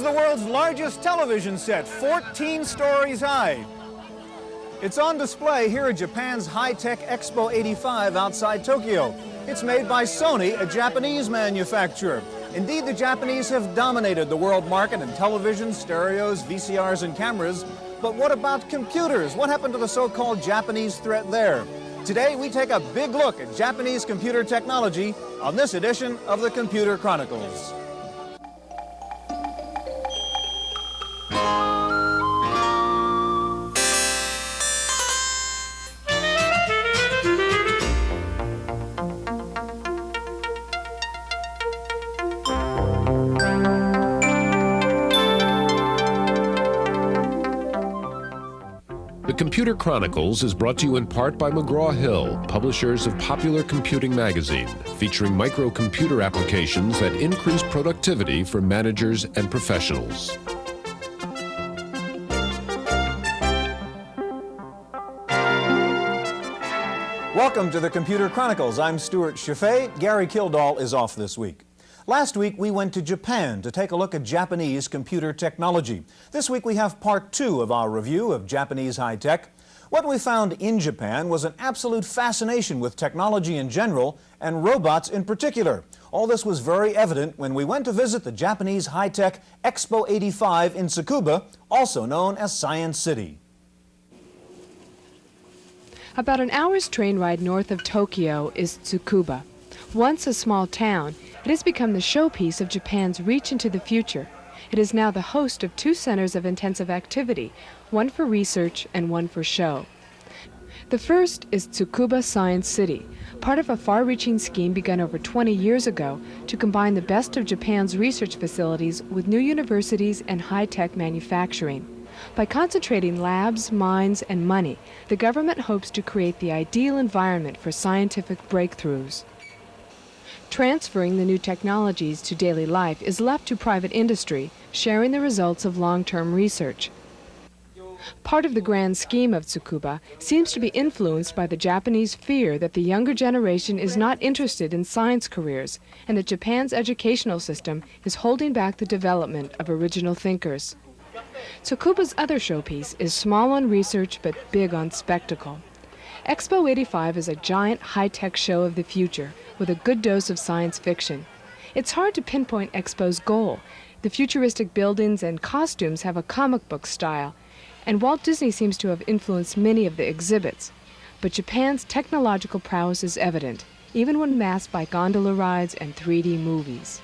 Here's the world's largest television set, 14 stories high. It's on display here at Japan's high-tech Expo 85 outside Tokyo. It's made by Sony, a Japanese manufacturer. Indeed, the Japanese have dominated the world market in televisions, stereos, VCRs, and cameras. But what about computers? What happened to the so-called Japanese threat there? Today, we take a big look at Japanese computer technology on this edition of the Computer Chronicles. The Computer Chronicles is brought to you in part by McGraw-Hill, publishers of Popular Computing magazine, featuring microcomputer applications that increase productivity for managers and professionals. Welcome to the Computer Chronicles. I'm Stewart Cheifet. Gary Kildall is off this week. Last week, we went to Japan to take a look at Japanese computer technology. This week, we have part 2 of our review of Japanese high-tech. What we found in Japan was an absolute fascination with technology in general and robots in particular. All this was very evident when we went to visit the Japanese high-tech Expo 85 in Tsukuba, also known as Science City. About an hour's train ride north of Tokyo is Tsukuba. Once a small town, it has become the showpiece of Japan's reach into the future. It is now the host of 2 centers of intensive activity, one for research and one for show. The first is Tsukuba Science City, part of a far-reaching scheme begun over 20 years ago to combine the best of Japan's research facilities with new universities and high-tech manufacturing. By concentrating labs, mines, and money, the government hopes to create the ideal environment for scientific breakthroughs. Transferring the new technologies to daily life is left to private industry, sharing the results of long-term research. Part of the grand scheme of Tsukuba seems to be influenced by the Japanese fear that the younger generation is not interested in science careers and that Japan's educational system is holding back the development of original thinkers. Tsukuba's other showpiece is small on research but big on spectacle. Expo 85 is a giant high-tech show of the future with a good dose of science fiction. It's hard to pinpoint Expo's goal. The futuristic buildings and costumes have a comic book style, and Walt Disney seems to have influenced many of the exhibits. But Japan's technological prowess is evident, even when masked by gondola rides and 3D movies.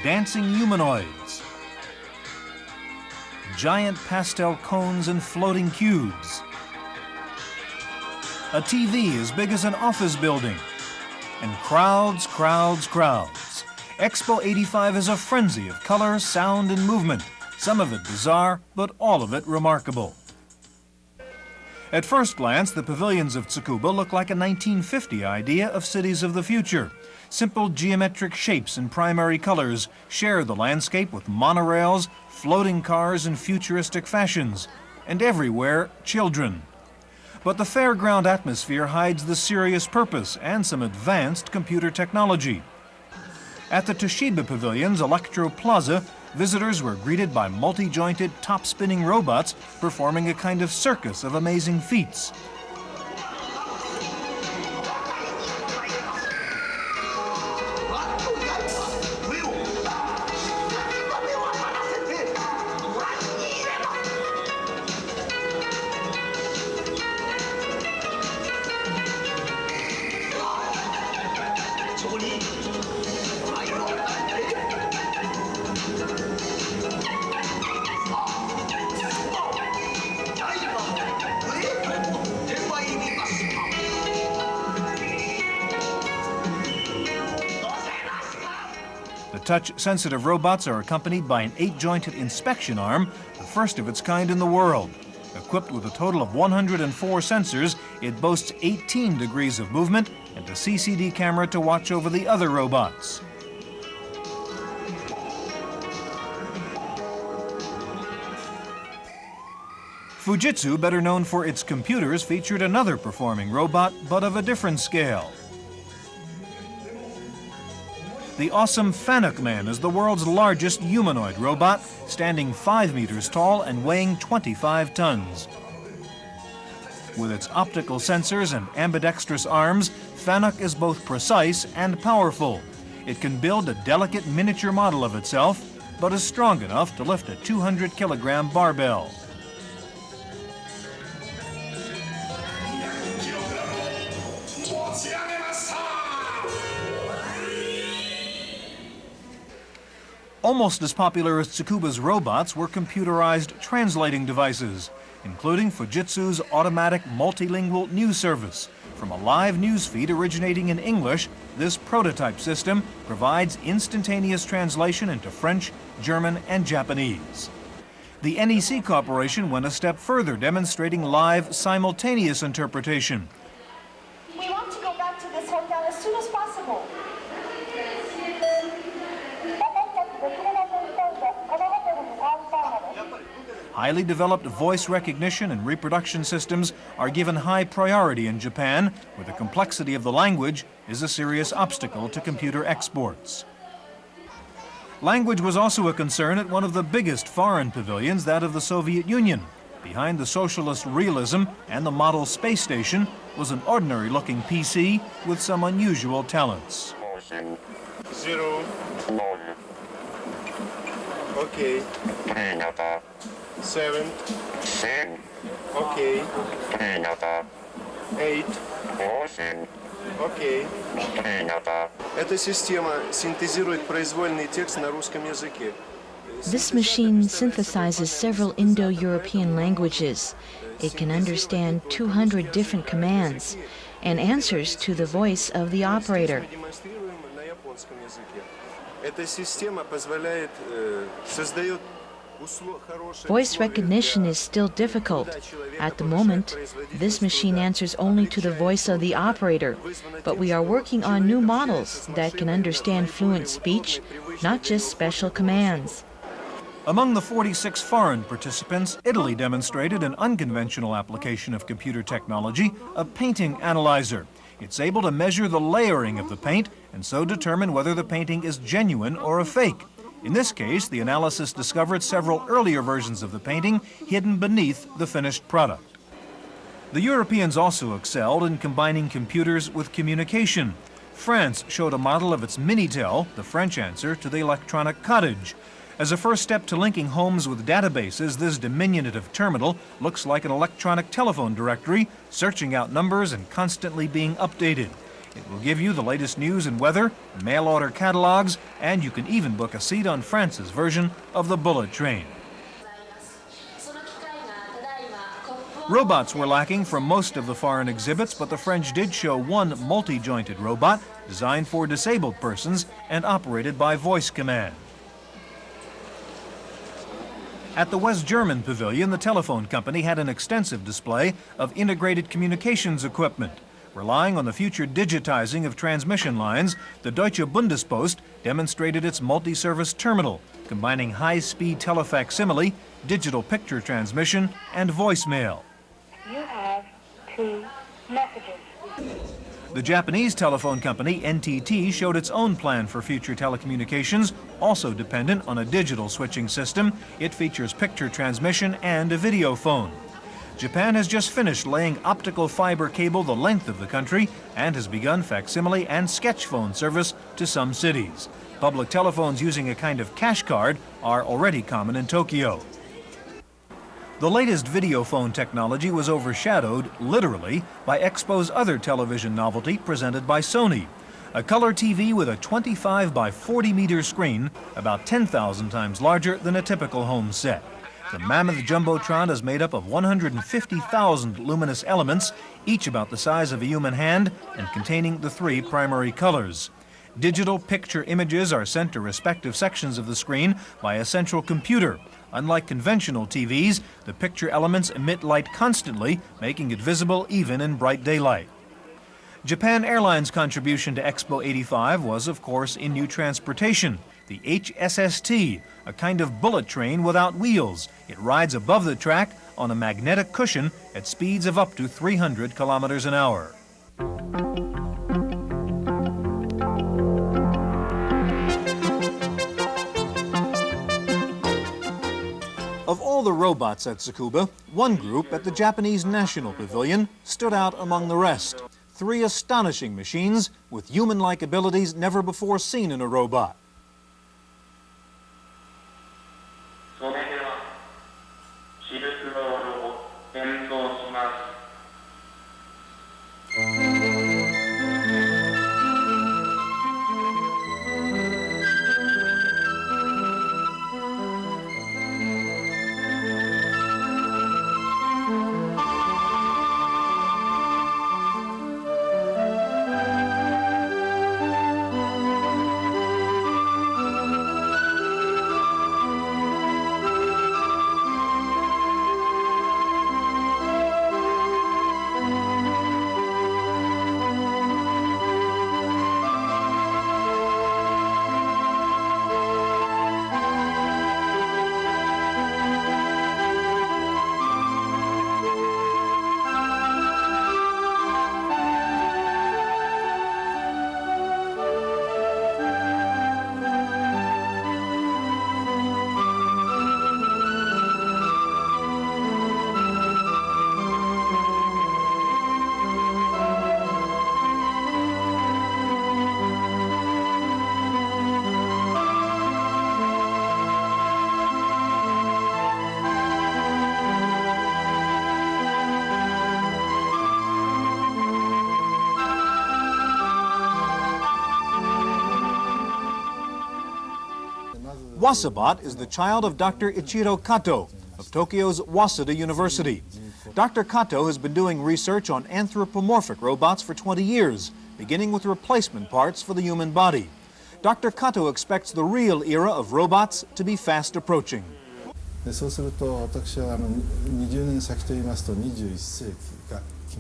Dancing humanoids, giant pastel cones and floating cubes, a TV as big as an office building, and crowds. Expo 85 is a frenzy of color, sound, and movement, some of it bizarre, but all of it remarkable. At first glance, the pavilions of Tsukuba look like a 1950 idea of cities of the future. Simple geometric shapes and primary colors share the landscape with monorails, floating cars, and futuristic fashions. And everywhere, children. But the fairground atmosphere hides the serious purpose and some advanced computer technology. At the Toshiba Pavilion's Electro Plaza, visitors were greeted by multi-jointed, top-spinning robots performing a kind of circus of amazing feats. touch-sensitive robots are accompanied by an 8-jointed inspection arm, the first of its kind in the world. Equipped with a total of 104 sensors, it boasts 18 degrees of movement and a CCD camera to watch over the other robots. Fujitsu, better known for its computers, featured another performing robot, but of a different scale. The awesome Fanuc Man is the world's largest humanoid robot, standing 5 meters tall and weighing 25 tons. With its optical sensors and ambidextrous arms, Fanuc is both precise and powerful. It can build a delicate miniature model of itself, but is strong enough to lift a 200-kilogram barbell. Almost as popular as Tsukuba's robots were computerized translating devices, including Fujitsu's automatic multilingual news service. From a live news feed originating in English, this prototype system provides instantaneous translation into French, German, and Japanese. The NEC Corporation went a step further, demonstrating live simultaneous interpretation. We want to go back to this hotel as soon as possible. Highly developed voice recognition and reproduction systems are given high priority in Japan, where the complexity of the language is a serious obstacle to computer exports. Language was also a concern at one of the biggest foreign pavilions, that of the Soviet Union. Behind the socialist realism and the model space station was an ordinary-looking PC with some unusual talents. 0. Okay. 7. Okay. 8. Окей. Эта система синтезирует произвольный текст на русском языке. This machine synthesizes several Indo-European languages. It can understand 200 different commands and answers to the voice of the operator. Эта система позволяет создает Voice recognition is still difficult. At the moment, this machine answers only to the voice of the operator, but we are working on new models that can understand fluent speech, not just special commands. Among the 46 foreign participants, Italy demonstrated an unconventional application of computer technology, a painting analyzer. It's able to measure the layering of the paint and so determine whether the painting is genuine or a fake. In this case, the analysis discovered several earlier versions of the painting hidden beneath the finished product. The Europeans also excelled in combining computers with communication. France showed a model of its Minitel, the French answer to the electronic cottage. As a first step to linking homes with databases, this diminutive terminal looks like an electronic telephone directory, searching out numbers and constantly being updated. It will give you the latest news and weather, mail-order catalogs, and you can even book a seat on France's version of the bullet train. Robots were lacking from most of the foreign exhibits, but the French did show one multi-jointed robot designed for disabled persons and operated by voice command. At the West German pavilion, the telephone company had an extensive display of integrated communications equipment. Relying on the future digitizing of transmission lines, the Deutsche Bundespost demonstrated its multi-service terminal, combining high-speed telefacsimile, digital picture transmission, and voicemail. You have 2 messages. The Japanese telephone company NTT showed its own plan for future telecommunications, also dependent on a digital switching system. It features picture transmission and a video phone. Japan has just finished laying optical fiber cable the length of the country and has begun facsimile and sketch phone service to some cities. Public telephones using a kind of cash card are already common in Tokyo. The latest video phone technology was overshadowed, literally, by Expo's other television novelty presented by Sony. A color TV with a 25 by 40 meter screen, about 10,000 times larger than a typical home set. The mammoth jumbotron is made up of 150,000 luminous elements, each about the size of a human hand and containing the 3 primary colors. Digital picture images are sent to respective sections of the screen by a central computer. Unlike conventional TVs, the picture elements emit light constantly, making it visible even in bright daylight. Japan Airlines' contribution to Expo 85 was, of course, in new transportation. The HSST, a kind of bullet train without wheels. It rides above the track on a magnetic cushion at speeds of up to 300 kilometers an hour. Of all the robots at Tsukuba, one group at the Japanese National Pavilion stood out among the rest. 3 astonishing machines with human-like abilities never before seen in a robot. Wasabot is the child of Dr. Ichiro Kato of Tokyo's Waseda University. Dr. Kato has been doing research on anthropomorphic robots for 20 years, beginning with replacement parts for the human body. Dr. Kato expects the real era of robots to be fast approaching.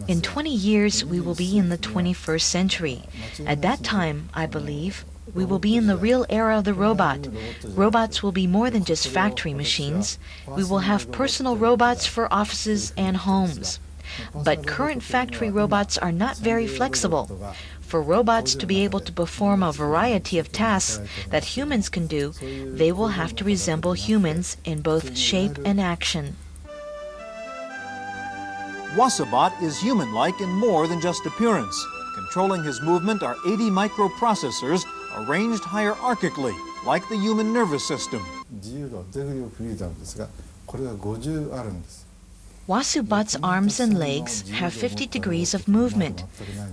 In 20 years, we will be in the 21st century. At that time, I believe, we will be in the real era of the robot. Robots will be more than just factory machines. We will have personal robots for offices and homes. But current factory robots are not very flexible. For robots to be able to perform a variety of tasks that humans can do, they will have to resemble humans in both shape and action. Wasabot is human-like in more than just appearance. Controlling his movement are 80 microprocessors arranged hierarchically, like the human nervous system. Wasubot's arms and legs have 50 degrees of movement,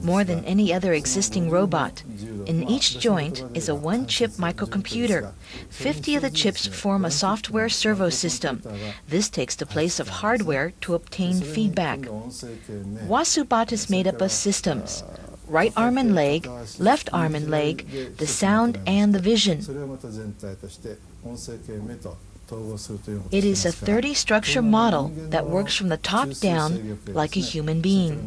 more than any other existing robot. In each joint is a one-chip microcomputer. 50 of the chips form a software servo system. This takes the place of hardware to obtain feedback. Wasubot is made up of systems: right arm and leg, left arm and leg, the sound and the vision. It is a 30-structure model that works from the top down like a human being.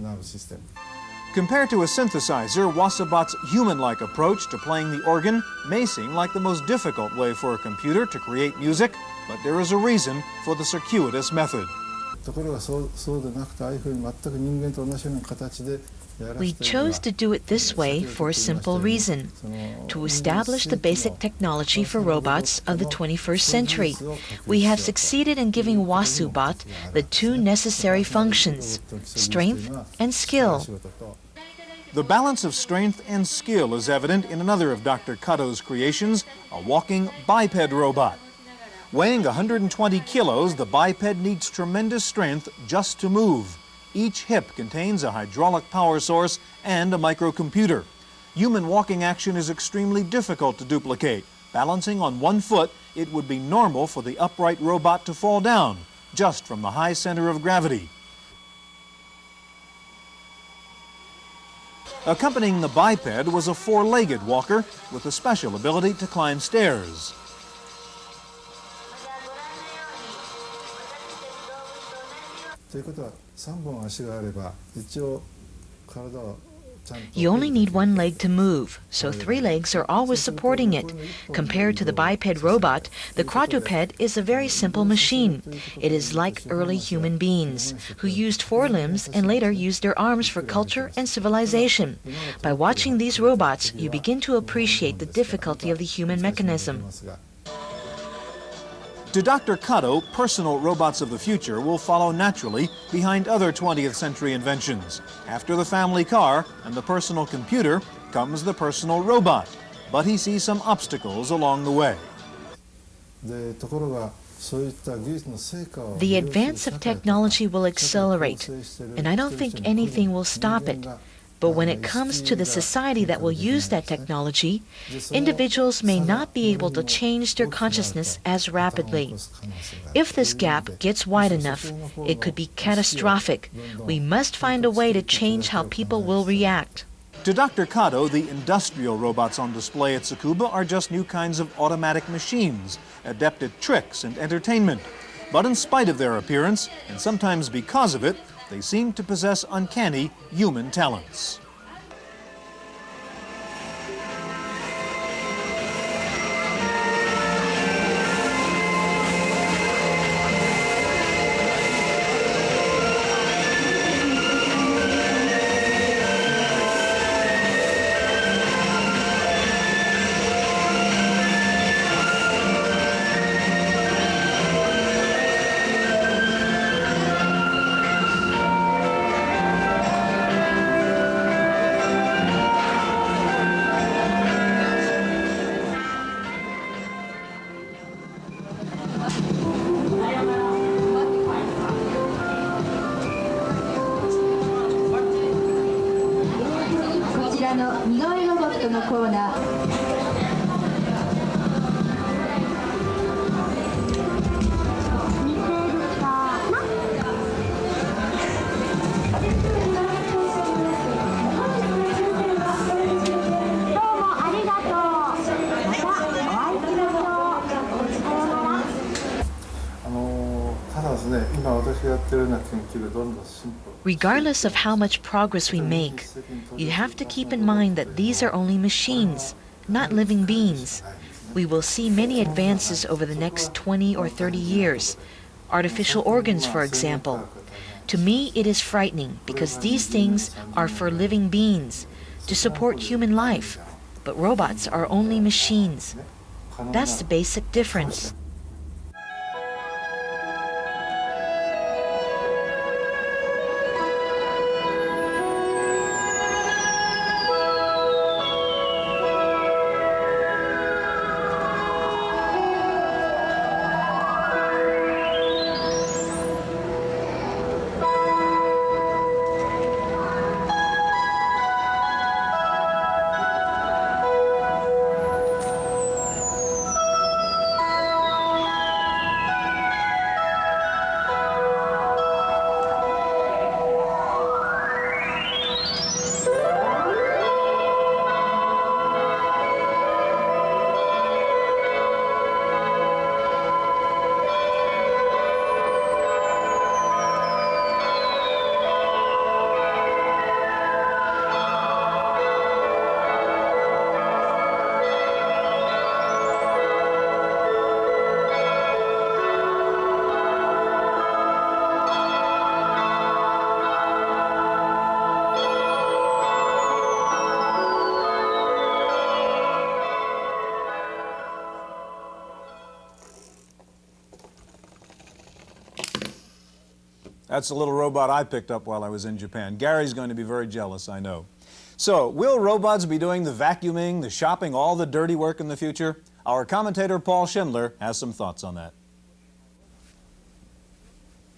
Compared to a synthesizer, Wasabot's human-like approach to playing the organ may seem like the most difficult way for a computer to create music, but there is a reason for the circuitous method. We chose to do it this way for a simple reason: to establish the basic technology for robots of the 21st century. We have succeeded in giving Wasubot the 2 necessary functions: strength and skill. The balance of strength and skill is evident in another of Dr. Kato's creations, a walking biped robot. Weighing 120 kilos, the biped needs tremendous strength just to move. Each hip contains a hydraulic power source and a microcomputer. Human walking action is extremely difficult to duplicate. Balancing on one foot, it would be normal for the upright robot to fall down, just from the high center of gravity. Accompanying the biped was a four-legged walker with a special ability to climb stairs. You only need one leg to move, so three legs are always supporting it. Compared to the biped robot, the quadruped is a very simple machine. It is like early human beings, who used four limbs and later used their arms for culture and civilization. By watching these robots, you begin to appreciate the difficulty of the human mechanism. To Dr. Kato, personal robots of the future will follow naturally behind other 20th century inventions. After the family car and the personal computer comes the personal robot, but he sees some obstacles along the way. The advance of technology will accelerate, and I don't think anything will stop it. But when it comes to the society that will use that technology, individuals may not be able to change their consciousness as rapidly. If this gap gets wide enough, it could be catastrophic. We must find a way to change how people will react. To Dr. Kato, the industrial robots on display at Tsukuba are just new kinds of automatic machines, adept at tricks and entertainment. But in spite of their appearance, and sometimes because of it, they seem to possess uncanny human talents. Regardless of how much progress we make, you have to keep in mind that these are only machines, not living beings. We will see many advances over the next 20 or 30 years. Artificial organs, for example. To me, it is frightening because these things are for living beings, to support human life. But robots are only machines. That's the basic difference. That's a little robot I picked up while I was in Japan. Gary's going to be very jealous, I know. So, will robots be doing the vacuuming, the shopping, all the dirty work in the future? Our commentator Paul Schindler has some thoughts on that.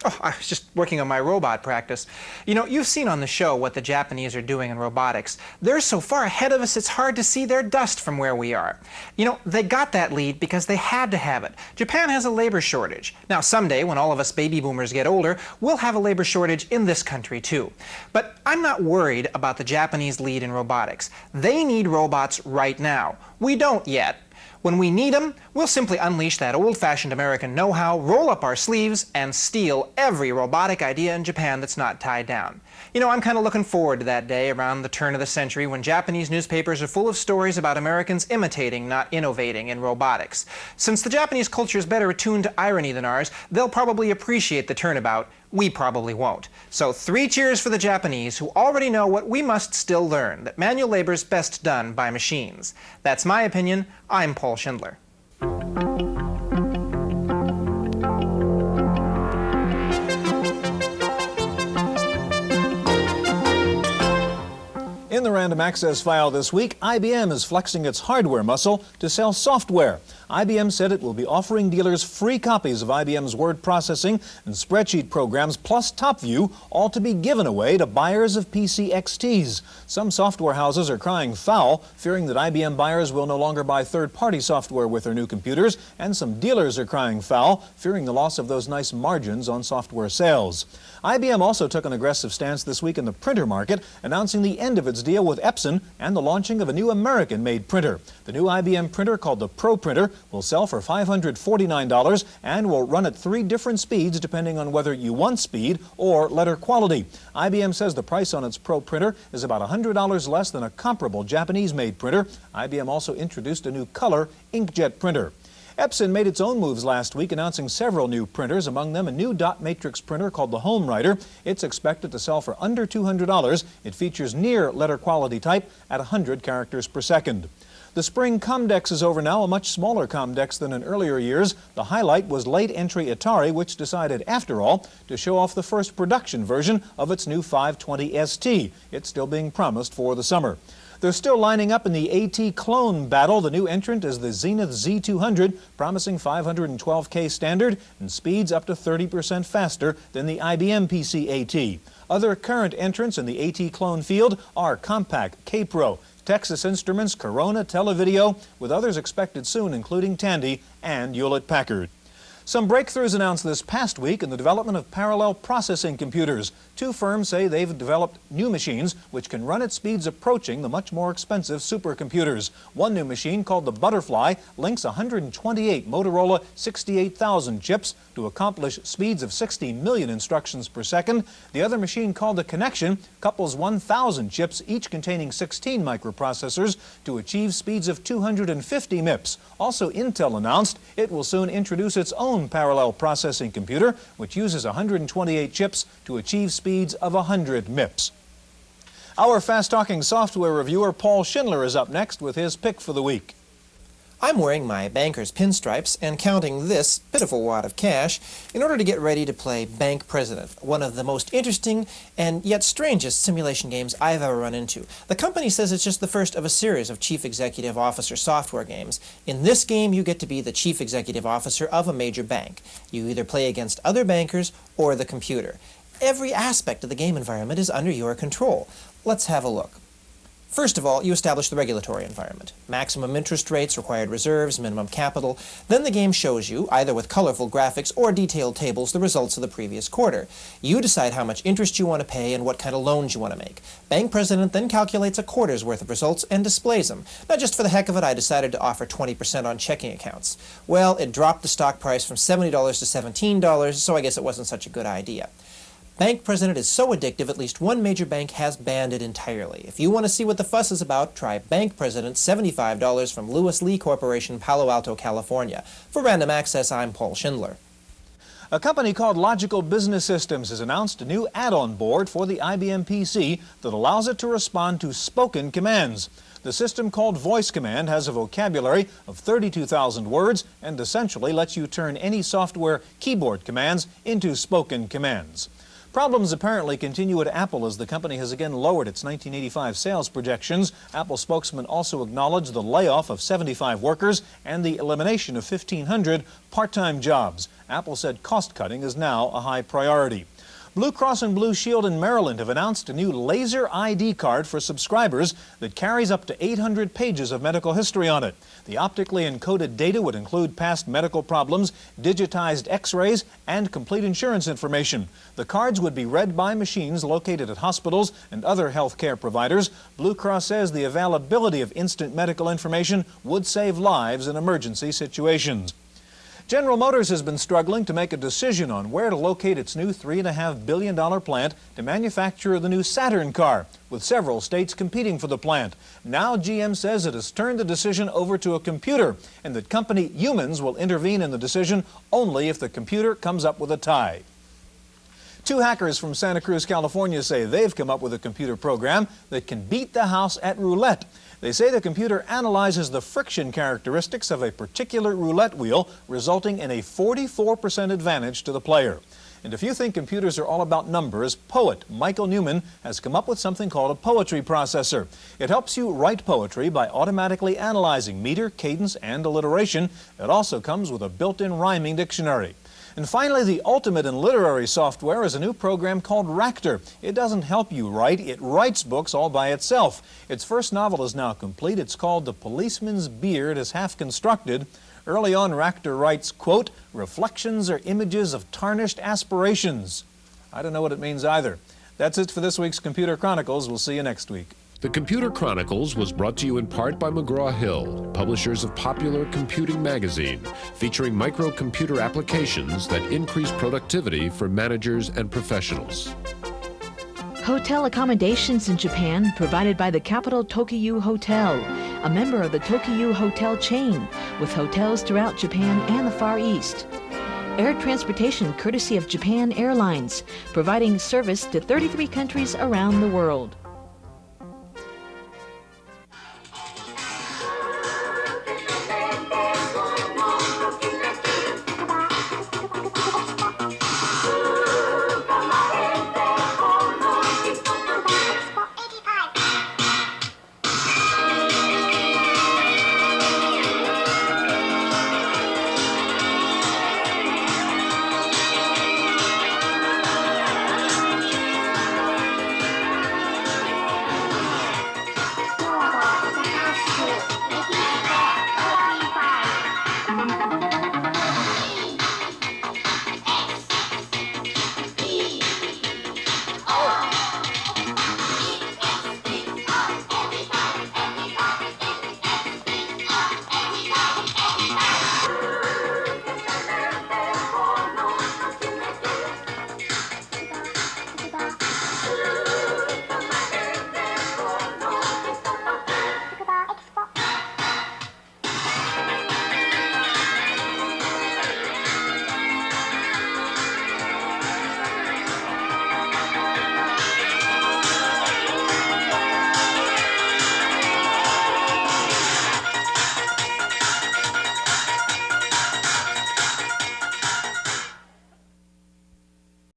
Oh, I was just working on my robot practice. You know, you've seen on the show what the Japanese are doing in robotics. They're so far ahead of us, it's hard to see their dust from where we are. You know, they got that lead because they had to have it. Japan has a labor shortage. Now, someday, when all of us baby boomers get older, we'll have a labor shortage in this country, too. But I'm not worried about the Japanese lead in robotics. They need robots right now. We don't yet. When we need them, we'll simply unleash that old-fashioned American know-how, roll up our sleeves, and steal every robotic idea in Japan that's not tied down. You know, I'm kind of looking forward to that day around the turn of the century when Japanese newspapers are full of stories about Americans imitating, not innovating, in robotics. Since the Japanese culture is better attuned to irony than ours, they'll probably appreciate the turnabout. We probably won't. So 3 cheers for the Japanese, who already know what we must still learn, that manual labor's best done by machines. That's my opinion. I'm Paul Schindler. In the Random Access file this week, IBM is flexing its hardware muscle to sell software. IBM said it will be offering dealers free copies of IBM's word processing and spreadsheet programs plus TopView, all to be given away to buyers of PC XTs. Some software houses are crying foul, fearing that IBM buyers will no longer buy third-party software with their new computers, and some dealers are crying foul, fearing the loss of those nice margins on software sales. IBM also took an aggressive stance this week in the printer market, announcing the end of its deal with Epson and the launching of a new American-made printer. The new IBM printer, called the Pro Printer, will sell for $549 and will run at 3 different speeds depending on whether you want speed or letter quality. IBM says the price on its Pro Printer is about $100 less than a comparable Japanese-made printer. IBM also introduced a new color inkjet printer. Epson made its own moves last week, announcing several new printers, among them a new dot matrix printer called the Home Writer. It's expected to sell for under $200. It features near letter quality type at 100 characters per second. The spring Comdex is over now, a much smaller Comdex than in earlier years. The highlight was late entry Atari, which decided, after all, to show off the first production version of its new 520 ST. It's still being promised for the summer. They're still lining up in the AT clone battle. The new entrant is the Zenith Z200, promising 512K standard and speeds up to 30% faster than the IBM PC AT. Other current entrants in the AT clone field are Compaq, K-Pro, Texas Instruments, Corona, Televideo, with others expected soon, including Tandy and Hewlett-Packard. Some breakthroughs announced this past week in the development of parallel processing computers. 2 firms say they've developed new machines which can run at speeds approaching the much more expensive supercomputers. One new machine, called the Butterfly, links 128 Motorola 68000 chips to accomplish speeds of 60 million instructions per second. The other machine, called the Connection, couples 1,000 chips, each containing 16 microprocessors, to achieve speeds of 250 MIPS. Also, Intel announced it will soon introduce its own parallel processing computer, which uses 128 chips to achieve speeds of 100 MIPS. Our fast-talking software reviewer Paul Schindler is up next with his pick for the week. I'm wearing my banker's pinstripes and counting this pitiful wad of cash in order to get ready to play Bank President, one of the most interesting and yet strangest simulation games I've ever run into. The company says it's just the first of a series of Chief Executive Officer software games. In this game, you get to be the Chief Executive Officer of a major bank. You either play against other bankers or the computer. Every aspect of the game environment is under your control. Let's have a look. First of all, you establish the regulatory environment. Maximum interest rates, required reserves, minimum capital. Then the game shows you, either with colorful graphics or detailed tables, the results of the previous quarter. You decide how much interest you want to pay and what kind of loans you want to make. Bank President then calculates a quarter's worth of results and displays them. Now, just for the heck of it, I decided to offer 20% on checking accounts. Well, it dropped the stock price from $70 to $17, so I guess it wasn't such a good idea. Bank President is so addictive, at least one major bank has banned it entirely. If you want to see what the fuss is about, try Bank President, $75 from Lewis Lee Corporation, Palo Alto, California. For Random Access, I'm Paul Schindler. A company called Logical Business Systems has announced a new add-on board for the IBM PC that allows it to respond to spoken commands. The system, called Voice Command, has a vocabulary of 32,000 words and essentially lets you turn any software keyboard commands into spoken commands. Problems apparently continue at Apple as the company has again lowered its 1985 sales projections. Apple spokesman also acknowledged the layoff of 75 workers and the elimination of 1,500 part-time jobs. Apple said cost-cutting is now a high priority. Blue Cross and Blue Shield in Maryland have announced a new laser ID card for subscribers that carries up to 800 pages of medical history on it. The optically encoded data would include past medical problems, digitized x-rays, and complete insurance information. The cards would be read by machines located at hospitals and other health care providers. Blue Cross says the availability of instant medical information would save lives in emergency situations. General Motors has been struggling to make a decision on where to locate its new $3.5 billion plant to manufacture the new Saturn car, with several states competing for the plant. Now GM says it has turned the decision over to a computer and that company humans will intervene in the decision only if the computer comes up with a tie. Two hackers from Santa Cruz, California say they've come up with a computer program that can beat the house at roulette. They say the computer analyzes the friction characteristics of a particular roulette wheel, resulting in a 44% advantage to the player. And if you think computers are all about numbers, poet Michael Newman has come up with something called a poetry processor. It helps you write poetry by automatically analyzing meter, cadence, and alliteration. It also comes with a built-in rhyming dictionary. And finally, the ultimate in literary software is a new program called Ractor. It doesn't help you write, it writes books all by itself. Its first novel is now complete. It's called The Policeman's Beard is Half Constructed. Early on, Ractor writes, quote, "Reflections are images of tarnished aspirations." I don't know what it means either. That's it for this week's Computer Chronicles. We'll see you next week. The Computer Chronicles was brought to you in part by McGraw-Hill, publishers of popular computing magazine, featuring microcomputer applications that increase productivity for managers and professionals. Hotel accommodations in Japan provided by the Capital Tokyu Hotel, a member of the Tokyu Hotel chain, with hotels throughout Japan and the Far East. Air transportation courtesy of Japan Airlines, providing service to 33 countries around the world.